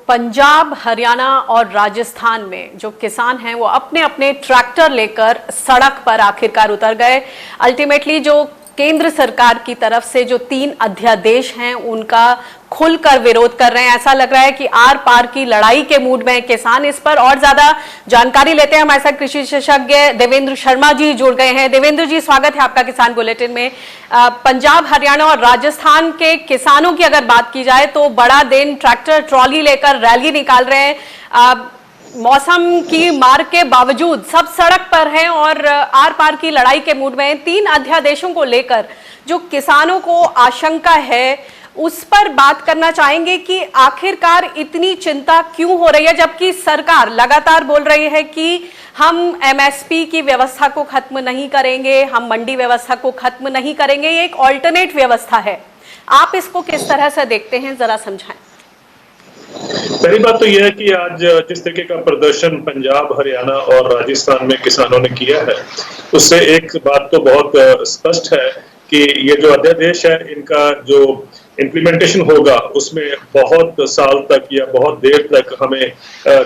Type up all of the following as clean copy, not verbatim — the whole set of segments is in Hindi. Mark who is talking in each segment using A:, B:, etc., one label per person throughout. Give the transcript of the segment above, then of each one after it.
A: पंजाब, हरियाणा और राजस्थान में जो किसान हैं वो अपने अपने ट्रैक्टर लेकर सड़क पर आखिरकार उतर गए। अल्टीमेटली जो केंद्र सरकार की तरफ से जो 3 अध्यादेश हैं उनका खुलकर विरोध कर रहे हैं। ऐसा लग रहा है कि आर पार की लड़ाई के मूड में किसान। इस पर और ज्यादा जानकारी लेते हैं। हमारे साथ कृषि विशेषज्ञ देवेंद्र शर्मा जी जुड़ गए हैं। देवेंद्र जी, स्वागत है आपका किसान बुलेटिन में। पंजाब, हरियाणा और राजस्थान के किसानों की अगर बात की जाए तो बड़ा दिन ट्रैक्टर ट्रॉली लेकर रैली निकाल रहे हैं। मौसम की मार के बावजूद सब सड़क पर हैं और आर पार की लड़ाई के मूड में 3 अध्यादेशों को लेकर जो किसानों को आशंका है उस पर बात करना चाहेंगे कि आखिरकार इतनी चिंता क्यों हो रही है, जबकि सरकार लगातार बोल रही है कि हम एमएसपी की व्यवस्था को खत्म नहीं करेंगे, हम मंडी व्यवस्था को खत्म नहीं करेंगे, ये एक ऑल्टरनेट व्यवस्था है। आप इसको किस तरह से देखते हैं, जरा समझाएं।
B: पहली बात तो यह है कि आज जिस तरीके का प्रदर्शन पंजाब, हरियाणा और राजस्थान में किसानों ने किया है, उससे एक बात तो बहुत स्पष्ट है कि ये जो अध्यादेश है इनका जो इम्प्लीमेंटेशन होगा उसमें बहुत साल तक या बहुत देर तक हमें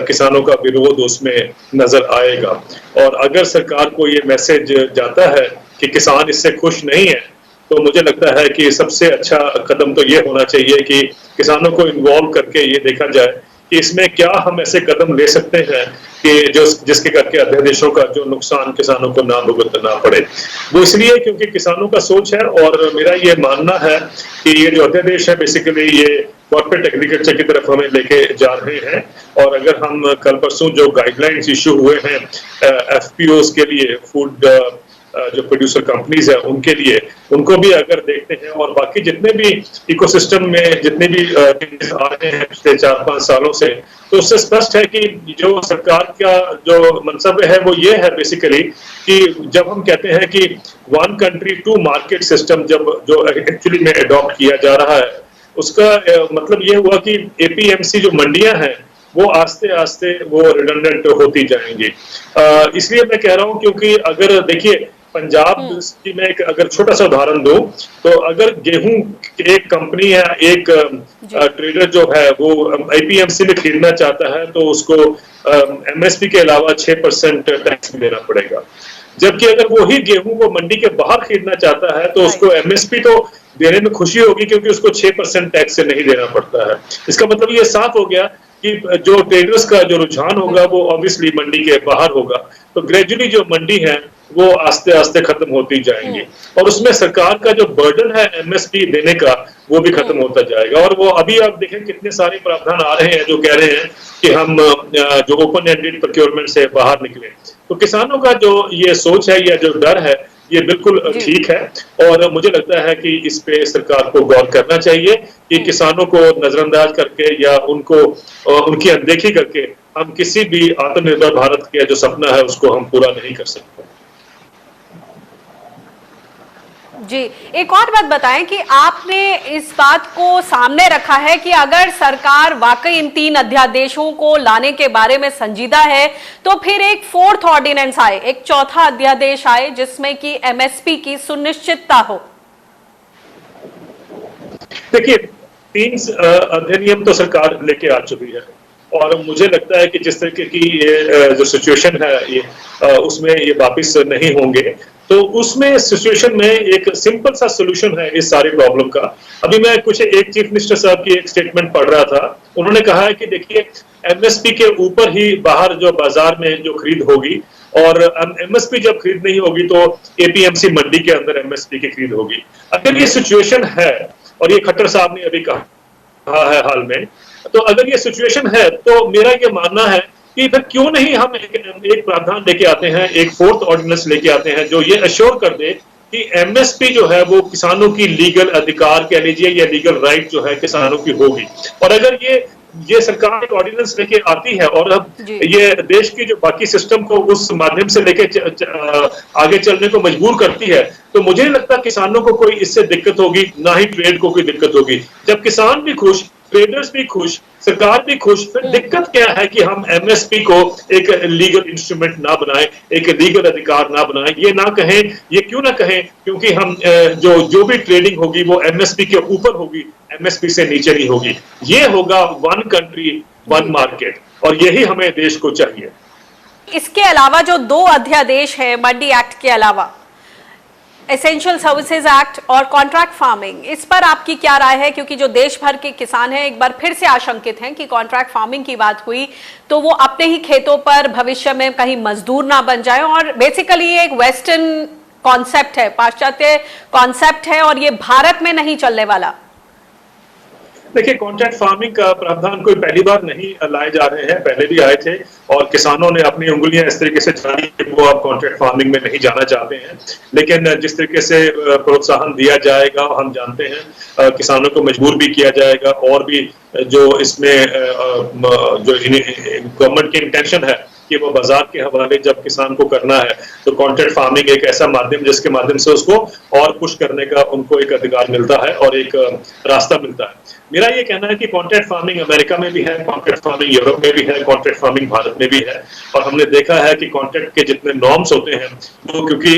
B: किसानों का विरोध उसमें नजर आएगा। और अगर सरकार को ये मैसेज जाता है कि किसान इससे खुश नहीं है, तो मुझे लगता है कि सबसे अच्छा कदम तो ये होना चाहिए कि किसानों को इन्वॉल्व करके ये देखा जाए कि इसमें क्या हम ऐसे कदम ले सकते हैं कि जिसके करके अध्यादेशों का जो नुकसान किसानों को ना भुगतना पड़े। वो इसलिए क्योंकि किसानों का सोच है और मेरा ये मानना है कि ये जो अध्यादेश है बेसिकली ये कॉर्पोरेट एग्रीकल्चर की तरफ हमें लेके जा रहे हैं। और अगर हम कल परसों जो गाइडलाइंस इशू हुए हैं एफपीओस के लिए, फूड जो प्रोड्यूसर कंपनीज है उनके लिए, उनको भी अगर देखते हैं और बाकी जितने भी इकोसिस्टम में जितने भी आ रहे हैं पिछले 4-5 सालों से, तो उससे स्पष्ट है कि जो सरकार का जो मंसूबा है वो ये है बेसिकली कि जब हम कहते हैं कि 1 कंट्री 2 मार्केट सिस्टम जब जो एक्चुअली में अडॉप्ट किया जा रहा है, उसका मतलब ये हुआ कि एपीएमसी जो मंडियां हैं वो आस्ते आस्ते वो रिडंडेंट होती जाएंगी। इसलिए मैं कह रहा हूं क्योंकि अगर देखिए पंजाब की मैं एक अगर छोटा सा उदाहरण दूं तो अगर गेहूं एक कंपनी या एक ट्रेडर जो है वो आईपीएमसी में खरीदना चाहता है तो उसको एमएसपी के अलावा 6% टैक्स देना पड़ेगा। जबकि अगर वही गेहूं को मंडी के बाहर खरीदना चाहता है तो उसको एमएसपी तो देने में खुशी होगी क्योंकि उसको 6% टैक्स से नहीं देना पड़ता है। इसका मतलब ये साफ हो गया कि जो ट्रेडर्स का जो रुझान होगा वो ऑब्वियसली मंडी के बाहर होगा। तो ग्रेजुअली जो मंडी है वो आस्ते आस्ते खत्म होती जाएंगी और उसमें सरकार का जो बर्डन है एमएसपी देने का वो भी खत्म होता जाएगा। और वो अभी आप देखें कितने सारे प्रावधान आ रहे हैं जो कह रहे हैं कि हम जो ओपन एंडेड प्रोक्योरमेंट से बाहर निकले। तो किसानों का जो ये सोच है या जो डर है ये बिल्कुल ठीक है और मुझे लगता है कि इस पे सरकार को गौर करना चाहिए कि किसानों को नजरअंदाज करके या उनको उनकी अनदेखी करके हम किसी भी आत्मनिर्भर भारत का जो सपना है उसको हम पूरा नहीं कर सकते।
A: जी, एक और बात बताएं कि आपने इस बात को सामने रखा है कि अगर सरकार वाकई इन 3 अध्यादेशों को लाने के बारे में संजीदा है तो फिर एक 4th ऑर्डिनेंस आए, एक 4था अध्यादेश आए जिसमें कि एमएसपी की सुनिश्चितता हो।
B: देखिए 3 अधिनियम तो सरकार लेके आ चुकी है और मुझे लगता है कि जिस तरीके की ये जो सिचुएशन है ये उसमें ये वापिस नहीं होंगे। तो उसमें सिचुएशन में एक सिंपल सा सॉल्यूशन है इस सारी प्रॉब्लम का। अभी मैं एक चीफ मिनिस्टर साहब की एक स्टेटमेंट पढ़ रहा था, उन्होंने कहा है कि देखिए एमएसपी के ऊपर ही बाहर जो बाजार में जो खरीद होगी और एमएसपी जब खरीद नहीं होगी तो एपीएमसी मंडी के अंदर एमएसपी की खरीद होगी। अगर ये सिचुएशन है और ये खट्टर साहब ने अभी कहा है हाल में, तो अगर ये सिचुएशन है तो मेरा ये मानना है कि फिर क्यों नहीं हम एक प्रावधान लेके आते हैं, एक 4th ऑर्डिनेंस लेके आते हैं जो ये अश्योर कर दे कि एमएसपी जो है वो किसानों की लीगल अधिकार कह लीजिए या लीगल राइट जो है किसानों की होगी। और अगर ये सरकार एक ऑर्डिनेंस लेके आती है और अब ये देश की जो बाकी सिस्टम को उस माध्यम से लेके आगे चलने को मजबूर करती है, तो मुझे नहीं लगता किसानों को कोई इससे दिक्कत होगी, ना ही ट्रेड को कोई दिक्कत होगी। जब किसान भी खुश, ट्रेडर्स भी खुश, सरकार भी खुश, फिर दिक्कत क्या है कि हम एमएसपी को एक लीगल इंस्ट्रूमेंट ना बनाएं, एक लीगल अधिकार ना बनाएं। ये ना कहें, ये क्यों ना कहें, क्योंकि हम जो भी ट्रेडिंग होगी वो एमएसपी के ऊपर होगी, एमएसपी से नीचे नहीं होगी। ये होगा 1 कंट्री वन मार्केट, और यही हमें देश को चाहिए।
A: इसके अलावा जो 2 अध्यादेश है मंडी एक्ट के अलावा, एसेंशियल सर्विसेज एक्ट और कॉन्ट्रैक्ट फार्मिंग, इस पर आपकी क्या राय है? क्योंकि जो देश भर के किसान हैं एक बार फिर से आशंकित हैं कि कॉन्ट्रैक्ट फार्मिंग की बात हुई तो वो अपने ही खेतों पर भविष्य में कहीं मजदूर ना बन जाए, और बेसिकली ये एक वेस्टर्न कॉन्सेप्ट है, पाश्चात्य कॉन्सेप्ट है, और ये भारत में नहीं चलने वाला।
B: देखिए, कॉन्ट्रैक्ट फार्मिंग का प्रावधान कोई पहली बार नहीं लाए जा रहे हैं, पहले भी आए थे और किसानों ने अपनी उंगलियां इस तरीके से चलाई कि वो अब कॉन्ट्रैक्ट फार्मिंग में नहीं जाना चाहते हैं। लेकिन जिस तरीके से प्रोत्साहन दिया जाएगा, हम जानते हैं किसानों को मजबूर भी किया जाएगा, और भी जो इसमें जो गवर्नमेंट की इंटेंशन है कि वो बाजार के हवाले जब किसान को करना है तो कॉन्ट्रैक्ट फार्मिंग एक ऐसा माध्यम जिसके माध्यम से उसको और पुश करने का उनको एक अधिकार मिलता है और एक रास्ता मिलता है। मेरा ये कहना है कि कॉन्ट्रैक्ट फार्मिंग अमेरिका में भी है, कॉन्ट्रैक्ट फार्मिंग यूरोप में भी है, कॉन्ट्रैक्ट फार्मिंग भारत में भी है, और हमने देखा है कि कॉन्ट्रैक्ट के जितने नॉर्म्स होते हैं वो, क्योंकि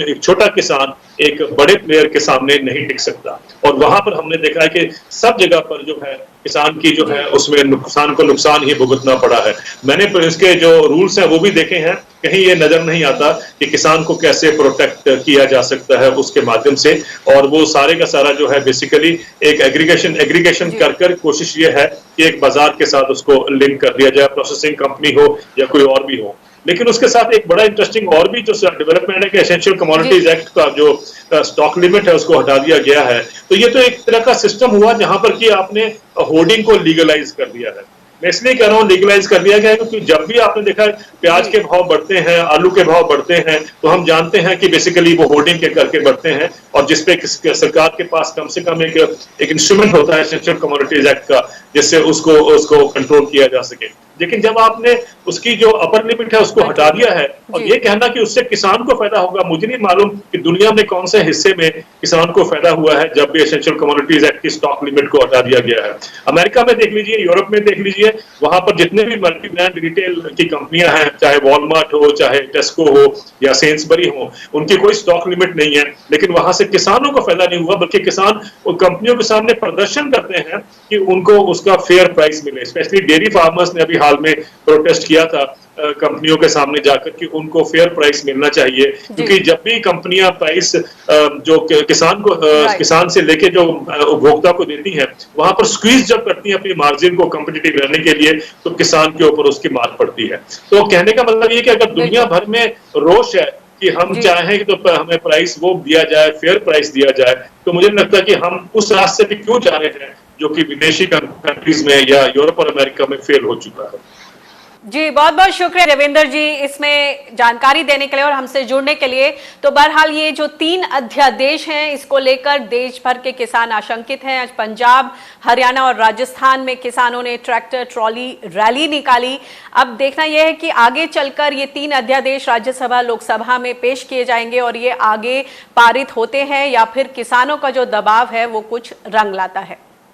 B: एक छोटा किसान एक बड़े प्लेयर के सामने नहीं टिक सकता, और वहां पर हमने देखा है कि सब जगह पर जो है किसान की जो है उसमें नुकसान को नुकसान ही भुगतना पड़ा है। मैंने इसके जो रूल्स हैं वो भी देखे हैं, कहीं ये नजर नहीं आता कि किसान को कैसे प्रोटेक्ट किया जा सकता है उसके माध्यम से, और वो सारे का सारा जो है बेसिकली एक एग्रीगेशन कर कोशिश ये है कि एक बाजार के साथ उसको लिंक कर दिया जाए, प्रोसेसिंग कंपनी हो या कोई और भी हो। लेकिन उसके साथ एक बड़ा इंटरेस्टिंग और भी जो डेवलपमेंट है कि एसेंशियल कमोडिटीज एक्ट का जो स्टॉक लिमिट है उसको हटा दिया गया है। तो ये तो एक तरह का सिस्टम हुआ जहां पर कि आपने होर्डिंग को लीगलाइज कर दिया है। मैं इसलिए कह रहा हूँ लीगलाइज कर दिया गया है क्योंकि जब भी आपने देखा है प्याज के भाव बढ़ते हैं, आलू के भाव बढ़ते हैं, तो हम जानते हैं कि बेसिकली वो होर्डिंग के करके बढ़ते हैं, और जिसपे सरकार के पास कम से कम एक इंस्ट्रूमेंट होता है एसेंशियल कमोडिटीज एक्ट का, जिससे उसको कंट्रोल किया जा सके। लेकिन जब आपने उसकी जो अपर लिमिट है उसको हटा दिया है, और ये कहना कि उससे किसान को फायदा होगा, मुझे नहीं मालूम कि दुनिया में कौन से हिस्से में किसान को फायदा हुआ है जब भी एसेंशियल कमोडिटीज एक्ट की स्टॉक लिमिट को हटा दिया गया है। अमेरिका में देख लीजिए, यूरोप में देख लीजिए, वहां पर जितने भी मल्टी ब्रांड रिटेल की कंपनियां हैं, चाहे वॉलमार्ट हो, चाहे टेस्को हो या सेन्सबरी हो, उनकी कोई स्टॉक लिमिट नहीं है, लेकिन वहां से किसानों को फायदा नहीं हुआ, बल्कि किसान कंपनियों के सामने प्रदर्शन करते हैं कि उनको उसका फेयर प्राइस मिले। स्पेशली डेयरी फार्मर्स ने अभी हाल में प्रोटेस्ट किया था कंपनियों के सामने जाकर कि उनको फेयर प्राइस मिलना चाहिए, क्योंकि जब भी कंपनियां प्राइस जो किसान से लेके जो उपभोक्ता को देती हैं, वहां पर स्क्वीज जब करती हैं अपनी मार्जिन को कॉम्पिटिटिव रहने के लिए, तो किसान के ऊपर उसकी मार पड़ती है। तो कहने का मतलब ये कि अगर दुनिया भर में रोष है कि हम चाहें कि तो हमें प्राइस वो दिया जाए, फेयर प्राइस दिया जाए, तो मुझे लगता है कि हम उस रास्ते पे क्यों जा रहे हैं जो कि विदेशी कंट्रीज में या यूरोप और अमेरिका में फेल हो चुका है।
A: जी, बहुत बहुत शुक्रिया देवेंद्र जी इसमें जानकारी देने के लिए और हमसे जुड़ने के लिए। तो बहरहाल ये जो 3 अध्यादेश हैं इसको लेकर देश भर के किसान आशंकित हैं। आज पंजाब, हरियाणा और राजस्थान में किसानों ने ट्रैक्टर ट्रॉली रैली निकाली। अब देखना यह है कि आगे चलकर ये 3 अध्यादेश राज्यसभा लोकसभा में पेश किए जाएंगे और ये आगे पारित होते हैं या फिर किसानों का जो दबाव है वो कुछ रंग लाता है।